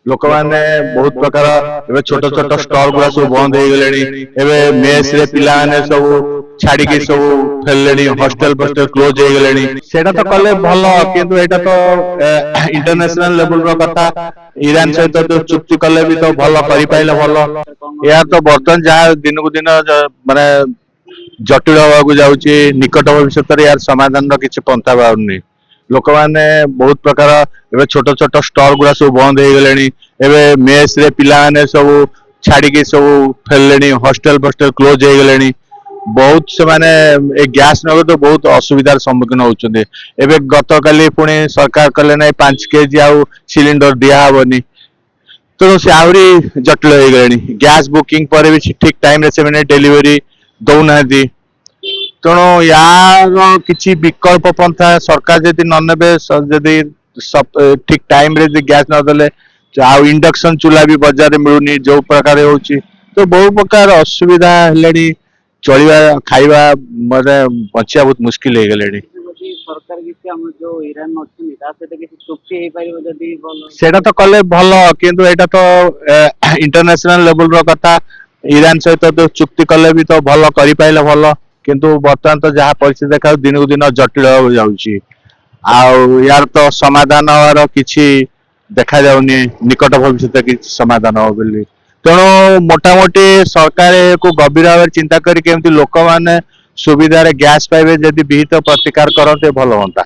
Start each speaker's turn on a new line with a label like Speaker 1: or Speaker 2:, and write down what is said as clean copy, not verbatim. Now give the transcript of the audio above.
Speaker 1: लोक मैंने बहुत प्रकार एवं छोट छोट स्टल गुड़ा सब बंद हो गले मेस रे पिला माने सब छाड़ी सब फेरले हॉस्टल फस्टल क्लोज हो गले सेटा तो कले भल किंतु एटा तो इंटरनेशनल लेवल रो कथा ईरान सहित तो चुक्ति कले भी तो भल करि पाइले भल या तो बर्तमान जहाँ दिन को दिन माने जटिल होगा जाऊँगी निकट भविष्य यार समाधान किसी पंथा बाहर लोक मैंने बहुत प्रकार एवं छोट छोट स्टल गुड़ा सब बंद हो गले मेस रे पिला माने सब छाड़ी सब फेरले हॉस्टल फस्टल क्लोज हो गले बहुत से माने गैस नगर तो बहुत असुविधार सम्मुखीन होती एवं गत काली पुणी सरकार कले ना 5 केजी आउ सिलिंडर दिहबनी तो से आहरी जटिल हो गले गैस बुकिंग पर भी ठीक टाइम रे से डेलीवरी दौना तेणु यार किसी विकल्प पंथा सरकार जदि ननेबे जदि ठीक टाइम रे गैस नदेले आउ इंडक्शन चूल्हा भी बाजार में मिलूनी जो प्रकार होची तो बहुत प्रकार असुविधा हेलेनी चलिबा खाइबा माने बचिया बहुत मुश्किल हो गलेनी
Speaker 2: सरकार किसी हम जो ईरान अछि ता से किसी चुक्ति हे पारिबो जदि भलो
Speaker 1: सेटा तो कले भल किंतु एटा तो इंटरनेशनल लेवल रो कथा ईरान सहित तो चुक्ति कले भी तो भल करि पाइले भल किंतु बर्तमान तो जहाँ परिस्थिति देखा दिन को दिन जटिल हो जाउची आउ यार तो समाधान हवार किछि देखा जाउनी निकट भविष्य किछि समाधान हो बोली तेणु मोटामोटी सरकार को गंभीर भाव चिंता करी केमती लोक माने सुविधा रे गैस पाइबे जदि विहित प्रतिकार करते भल होता।